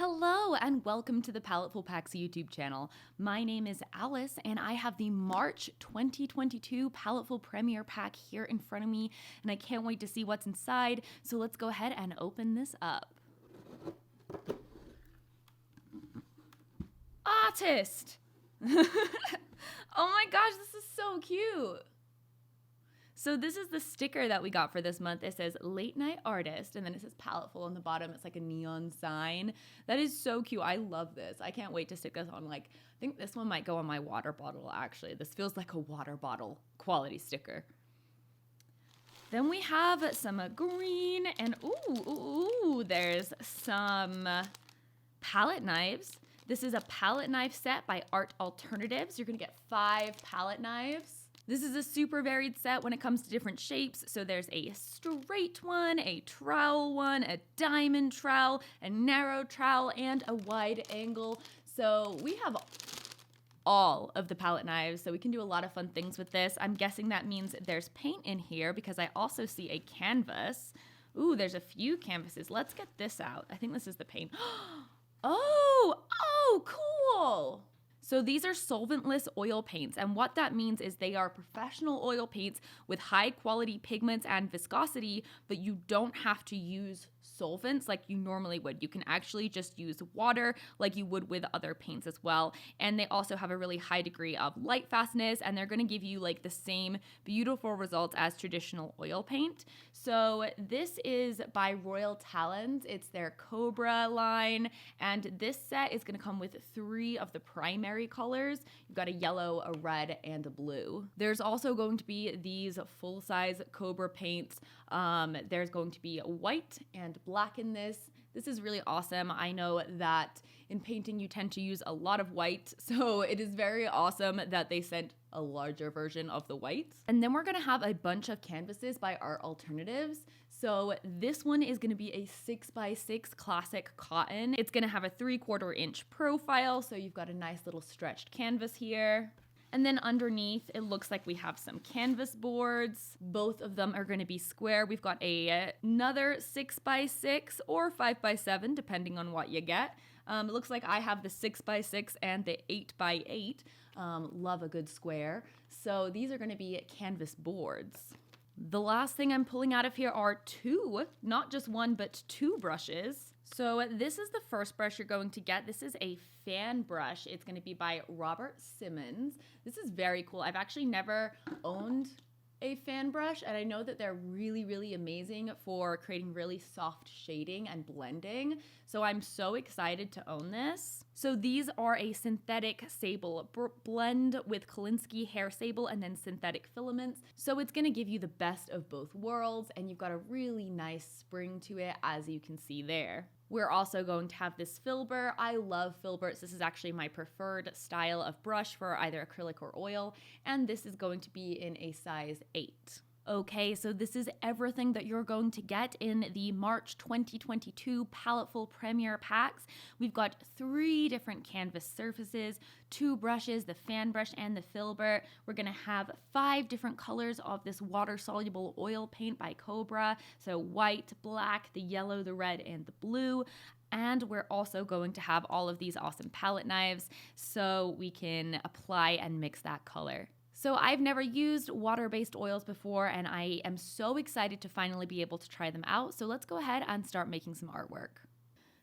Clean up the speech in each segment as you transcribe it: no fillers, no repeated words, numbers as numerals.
Hello and welcome to the Paletteful Packs YouTube channel. My name is Alice and I have the March 2022 Paletteful Premiere Pack here in front of me and I can't wait to see what's inside, so let's go ahead and open this up. Artist! Oh my gosh, this is so cute! So this is the sticker that we got for this month. It says Late Night Artist, and then it says Paletteful on the bottom. It's like a neon sign. That is so cute. I love this. I can't wait to stick this on. I think this one might go on my water bottle, actually. This feels like a water bottle quality sticker. Then we have some green, and ooh, there's some palette knives. This is a palette knife set by Art Alternatives. You're gonna get 5 palette knives. This is a super varied set when it comes to different shapes. So there's a straight one, a trowel one, a diamond trowel, a narrow trowel, and a wide angle. So we have all of the palette knives, so we can do a lot of fun things with this. I'm guessing that means there's paint in here because I also see a canvas. Ooh, there's a few canvases. Let's get this out. I think this is the paint. Oh, cool. So these are solventless oil paints, and what that means is they are professional oil paints with high quality pigments and viscosity, but you don't have to use solvents like you normally would. You can actually just use water like you would with other paints as well. And they also have a really high degree of light fastness, and they're going to give you like the same beautiful results as traditional oil paint. So this is by Royal Talons. It's their Cobra line, and this set is going to come with 3 of the primary colors. You've got a yellow, a red, and a blue. There's also going to be these full-size Cobra paints. There's going to be white and black in this. This is really awesome. I know that in painting you tend to use a lot of white, so it is very awesome that they sent a larger version of the whites. And then we're gonna have a bunch of canvases by Art Alternatives. So this one is gonna be a 6x6 classic cotton. It's gonna have a 3/4 inch profile, so you've got a nice little stretched canvas here. And then underneath, it looks like we have some canvas boards. Both of them are going to be square. We've got another 6x6 or 5x7, depending on what you get. It looks like I have the 6x6 and the 8x8. Love a good square. So these are going to be canvas boards. The last thing I'm pulling out of here are 2, not just 1, but 2 brushes. So this is the first brush you're going to get. This is a fan brush. It's going to be by Robert Simmons. This is very cool. I've actually never owned a fan brush, and I know that they're really, really amazing for creating really soft shading and blending. So I'm so excited to own this. So these are a synthetic sable blend with Kolinsky hair sable and then synthetic filaments. So it's gonna give you the best of both worlds, and you've got a really nice spring to it, as you can see there. We're also going to have this filbert. I love filberts. This is actually my preferred style of brush for either acrylic or oil, and this is going to be in a size 8. Okay, so this is everything that you're going to get in the March 2022 Paletteful Premiere Packs. We've got 3 different canvas surfaces, 2 brushes, the fan brush and the filbert. We're gonna have 5 different colors of this water-soluble oil paint by Cobra. So white, black, the yellow, the red, and the blue. And we're also going to have all of these awesome palette knives so we can apply and mix that color. So I've never used water-based oils before, and I am so excited to finally be able to try them out. So let's go ahead and start making some artwork.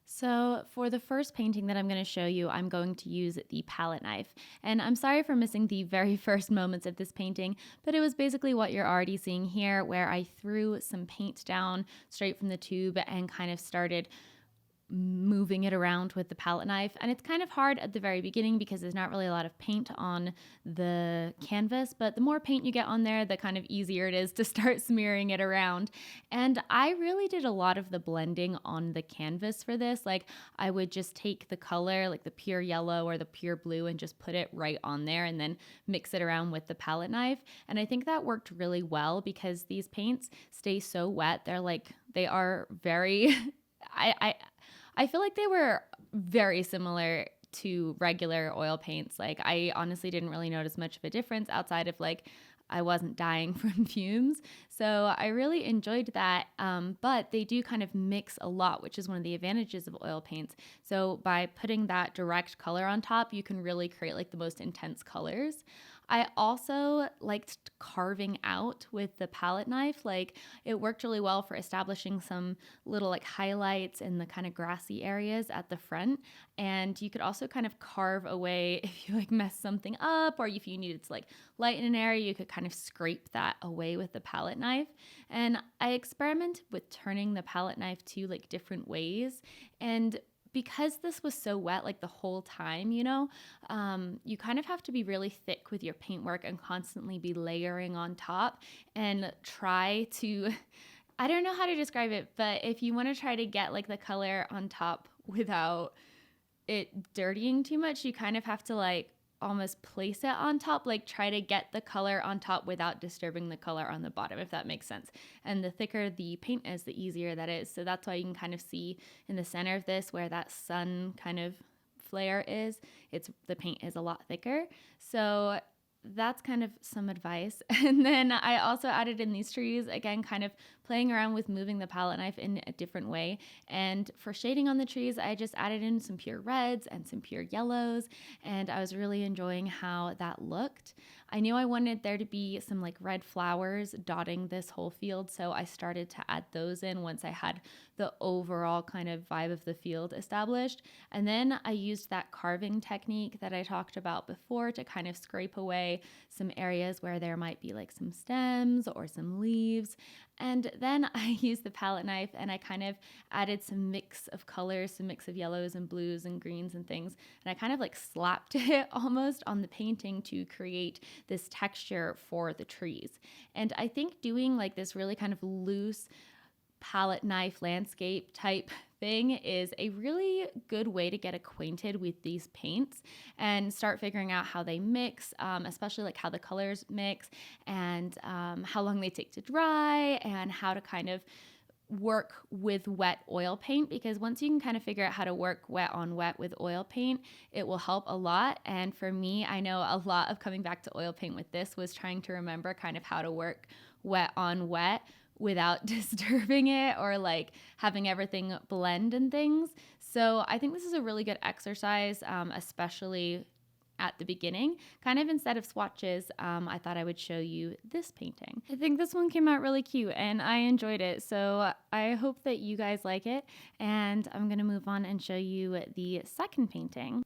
So for the first painting that I'm going to show you, I'm going to use the palette knife. And I'm sorry for missing the very first moments of this painting, but it was basically what you're already seeing here, where I threw some paint down straight from the tube and kind of started moving it around with the palette knife. And it's kind of hard at the very beginning because there's not really a lot of paint on the canvas, but the more paint you get on there, the kind of easier it is to start smearing it around. And I really did a lot of the blending on the canvas for this. Like I would just take the color, like the pure yellow or the pure blue, and just put it right on there and then mix it around with the palette knife. And I think that worked really well because these paints stay so wet. They are very, I feel like they were very similar to regular oil paints. Like I honestly didn't really notice much of a difference outside of like I wasn't dying from fumes. So I really enjoyed that. But they do kind of mix a lot, which is one of the advantages of oil paints. So by putting that direct color on top, you can really create like the most intense colors. I also liked carving out with the palette knife. Like it worked really well for establishing some little like highlights in the kind of grassy areas at the front. And you could also kind of carve away if you like mess something up, or if you needed to like lighten an area, you could kind of scrape that away with the palette knife. And I experimented with turning the palette knife to like different ways. And because this was so wet like the whole time, you kind of have to be really thick with your paintwork and constantly be layering on top and try to, I don't know how to describe it, but if you want to try to get like the color on top without it dirtying too much, you kind of have to like almost place it on top, like try to get the color on top without disturbing the color on the bottom, if that makes sense. And the thicker the paint is, the easier that is. So that's why you can kind of see in the center of this where that sun kind of flare is, the paint is a lot thicker. So that's kind of some advice. And then I also added in these trees, again, kind of playing around with moving the palette knife in a different way. And for shading on the trees, I just added in some pure reds and some pure yellows. And I was really enjoying how that looked. I knew I wanted there to be some like red flowers dotting this whole field. So I started to add those in once I had the overall kind of vibe of the field established. And then I used that carving technique that I talked about before to kind of scrape away some areas where there might be like some stems or some leaves. And then I used the palette knife and I kind of added some mix of colors, some mix of yellows and blues and greens and things. And I kind of like slapped it almost on the painting to create this texture for the trees. And I think doing like this really kind of loose palette knife landscape type thing is a really good way to get acquainted with these paints and start figuring out how they mix, especially like how the colors mix and how long they take to dry and how to kind of work with wet oil paint, because once you can kind of figure out how to work wet on wet with oil paint, it will help a lot. And for me, I know a lot of coming back to oil paint with this was trying to remember kind of how to work wet on wet without disturbing it or like having everything blend and things. So I think this is a really good exercise, especially at the beginning. Kind of instead of swatches, I thought I would show you this painting. I think this one came out really cute and I enjoyed it. So I hope that you guys like it. And I'm going to move on and show you the second painting.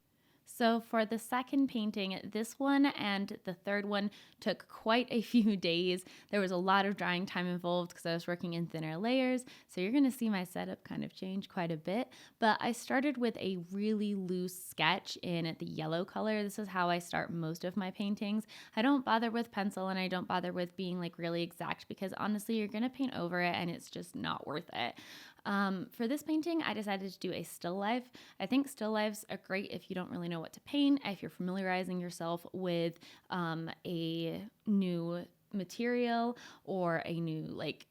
So for the second painting, this one and the third one took quite a few days. There was a lot of drying time involved because I was working in thinner layers. So you're going to see my setup kind of change quite a bit. But I started with a really loose sketch in the yellow color. This is how I start most of my paintings. I don't bother with pencil and I don't bother with being like really exact because honestly, you're going to paint over it and it's just not worth it. For this painting, I decided to do a still life. I think still lifes are great if you don't really know what to paint, if you're familiarizing yourself with a new material or a new like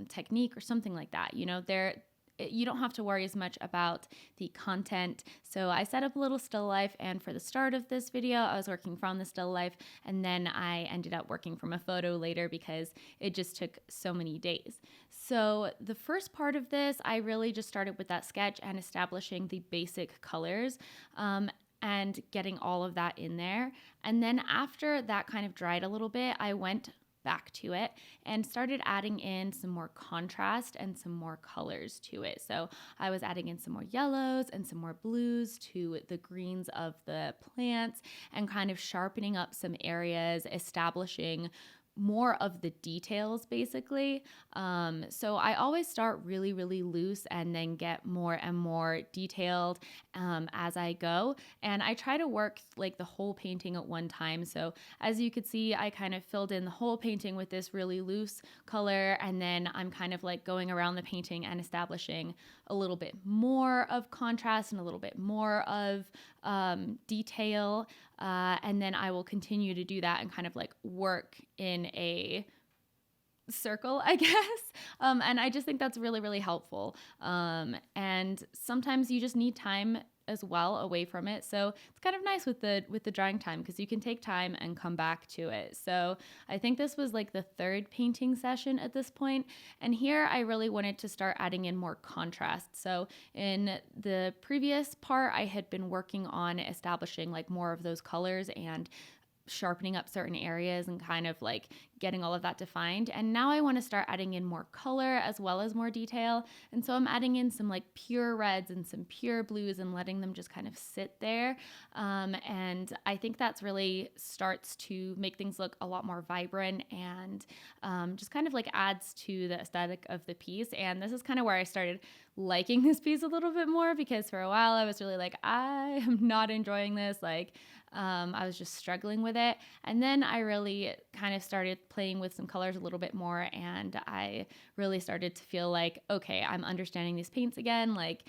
technique or something like that. You don't have to worry as much about the content. So I set up a little still life, and for the start of this video, I was working from the still life, and then I ended up working from a photo later because it just took so many days. So the first part of this, I really just started with that sketch and establishing the basic colors. And getting all of that in there. And then after that kind of dried a little bit, I went back to it and started adding in some more contrast and some more colors to it. So I was adding in some more yellows and some more blues to the greens of the plants and kind of sharpening up some areas, establishing more of the details basically. So I always start really, really loose and then get more and more detailed as I go. And I try to work like the whole painting at one time. So as you could see, I kind of filled in the whole painting with this really loose color. And then I'm kind of like going around the painting and establishing a little bit more of contrast and a little bit more of detail. And then I will continue to do that and kind of like work in a circle, I guess. And I just think that's really, really helpful. And sometimes you just need time as well away from it. So it's kind of nice with the drying time because you can take time and come back to it. So I think this was like the third painting session at this point. And here I really wanted to start adding in more contrast. So in the previous part, I had been working on establishing like more of those colors and sharpening up certain areas and kind of like getting all of that defined. And now I want to start adding in more color as well as more detail. And so I'm adding in some like pure reds and some pure blues and letting them just kind of sit there. And I think that's really starts to make things look a lot more vibrant and just kind of like adds to the aesthetic of the piece. And this is kind of where I started liking this piece a little bit more, because for a while I was really like, I am not enjoying this. Like, I was just struggling with it. And then I really kind of started playing with some colors a little bit more. And I really started to feel like, okay, I'm understanding these paints again. Like,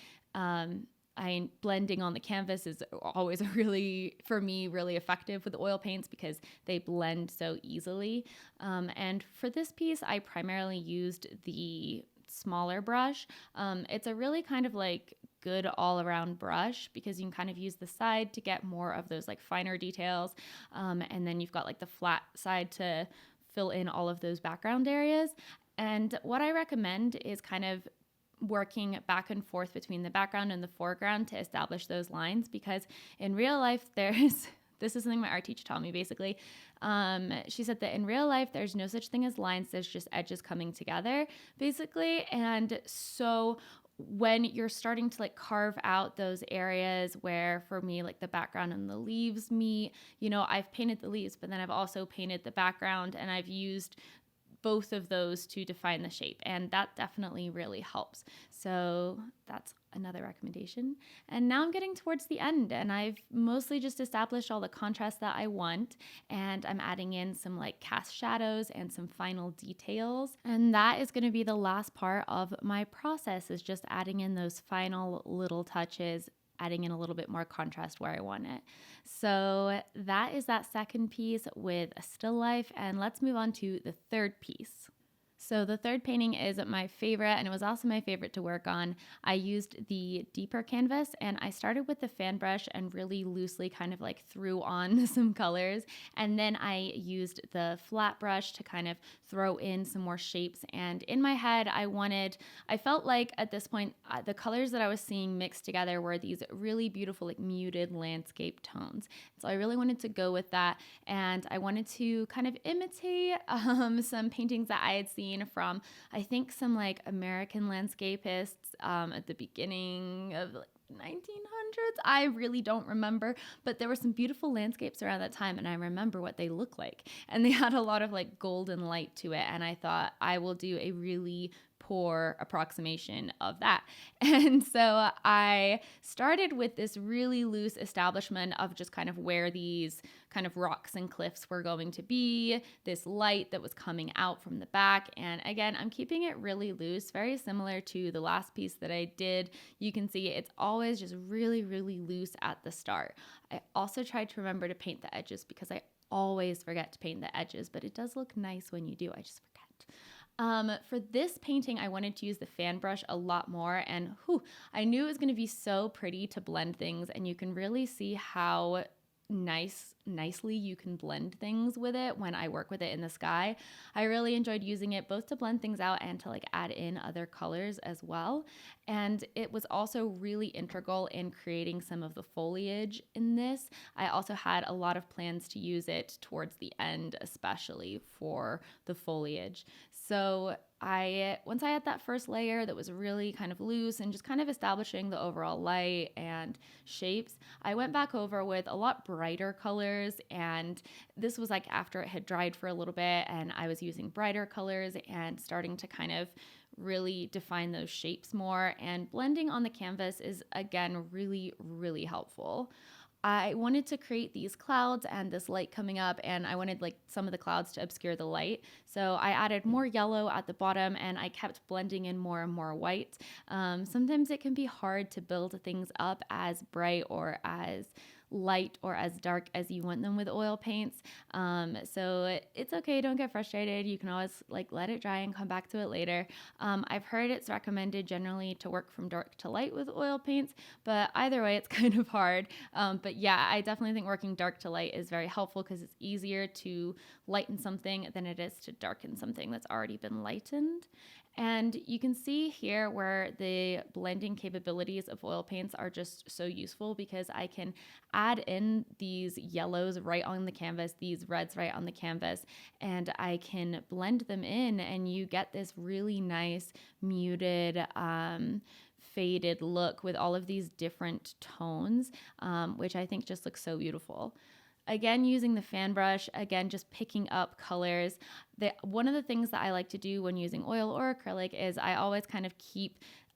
blending on the canvas is always really, for me, really effective with the oil paints because they blend so easily. And for this piece, I primarily used the smaller brush. It's a really kind of like good all-around brush because you can kind of use the side to get more of those like finer details, and then you've got like the flat side to fill in all of those background areas. And what I recommend is kind of working back and forth between the background and the foreground to establish those lines, because in real life there's this is something my art teacher taught me basically. She said that in real life there's no such thing as lines, there's just edges coming together basically. And so when you're starting to like carve out those areas where, for me, like the background and the leaves meet, I've painted the leaves, but then I've also painted the background and I've used both of those to define the shape, and that definitely really helps. So that's another recommendation. And now I'm getting towards the end, and I've mostly just established all the contrast that I want, and I'm adding in some like cast shadows and some final details. And that is going to be the last part of my process, is just adding in those final little touches, adding in a little bit more contrast where I want it. So that is that second piece with a still life, and let's move on to the third piece. So the third painting is my favorite, and it was also my favorite to work on. I used the deeper canvas, and I started with the fan brush and really loosely kind of like threw on some colors. And then I used the flat brush to kind of throw in some more shapes. And in my head, I felt like at this point, the colors that I was seeing mixed together were these really beautiful, like muted landscape tones. So I really wanted to go with that. And I wanted to kind of imitate some paintings that I had seen from, I think, some like American landscapists at the beginning of like 1900s. I really don't remember, but there were some beautiful landscapes around that time, and I remember what they look like. And they had a lot of like golden light to it, and I thought I will do a really poor approximation of that. And so I started with this really loose establishment of just kind of where these kind of rocks and cliffs were going to be, this light that was coming out from the back. And again, I'm keeping it really loose, very similar to the last piece that I did. You can see it's always just really, really loose at the start. I also tried to remember to paint the edges because I always forget to paint the edges, but it does look nice when you do. I just forget. For this painting, I wanted to use the fan brush a lot more, and I knew it was going to be so pretty to blend things, and you can really see how nicely you can blend things with it when I work with it in the sky. I really enjoyed using it both to blend things out and to like add in other colors as well. And it was also really integral in creating some of the foliage in this. I also had a lot of plans to use it towards the end, especially for the foliage. So once I had that first layer that was really kind of loose and just kind of establishing the overall light and shapes, I went back over with a lot brighter colors. And this was like after it had dried for a little bit, and I was using brighter colors and starting to kind of really define those shapes more. And blending on the canvas is, again, really, really helpful. I wanted to create these clouds and this light coming up, and I wanted like some of the clouds to obscure the light. So I added more yellow at the bottom, and I kept blending in more and more white. Sometimes it can be hard to build things up as bright or as light or as dark as you want them with oil paints. So it's okay. Don't get frustrated. You can always like let it dry and come back to it later. I've heard it's recommended generally to work from dark to light with oil paints, but either way, it's kind of hard. But yeah, I definitely think working dark to light is very helpful because it's easier to lighten something than it is to darken something that's already been lightened. And you can see here where the blending capabilities of oil paints are just so useful because I can add in these yellows right on the canvas, these reds right on the canvas, and I can blend them in and you get this really nice muted, faded look with all of these different tones, which I think just looks so beautiful. Again, using the fan brush, again, just picking up colors. One of the things that I like to do when using oil or acrylic is I always kind of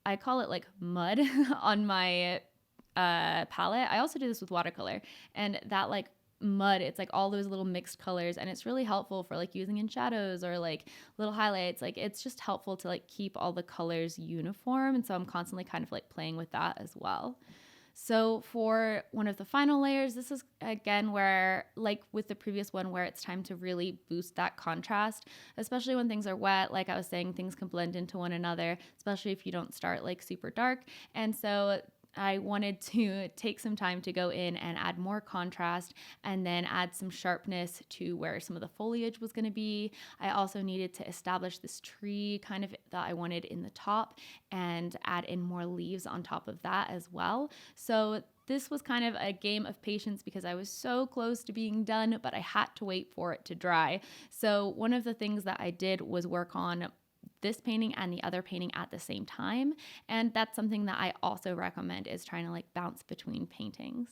I call it like mud on my palette. I also do this with watercolor, and that like mud, it's like all those little mixed colors, and it's really helpful for like using in shadows or like little highlights. Like it's just helpful to like keep all the colors uniform, and so I'm constantly kind of like playing with that as well. So for one of the final layers, this is again where, like with the previous one, where it's time to really boost that contrast, especially when things are wet. Like I was saying, things can blend into one another, especially if you don't start like super dark. And so I wanted to take some time to go in and add more contrast and then add some sharpness to where some of the foliage was going to be. I also needed to establish this tree kind of that I wanted in the top and add in more leaves on top of that as well. So this was kind of a game of patience because I was so close to being done, but I had to wait for it to dry. So one of the things that I did was work on this painting and the other painting at the same time. And that's something that I also recommend, is trying to like bounce between paintings.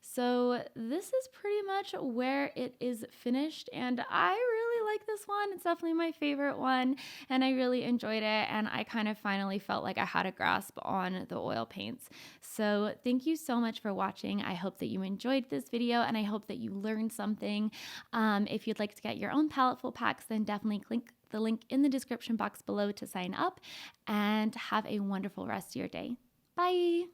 So this is pretty much where it is finished, and I really like this one. It's definitely my favorite one, and I really enjoyed it, and I kind of finally felt like I had a grasp on the oil paints. So thank you so much for watching. I hope that you enjoyed this video, and I hope that you learned something. If you'd like to get your own Paletteful packs, then definitely click the link in the description box below to sign up, and have a wonderful rest of your day. Bye!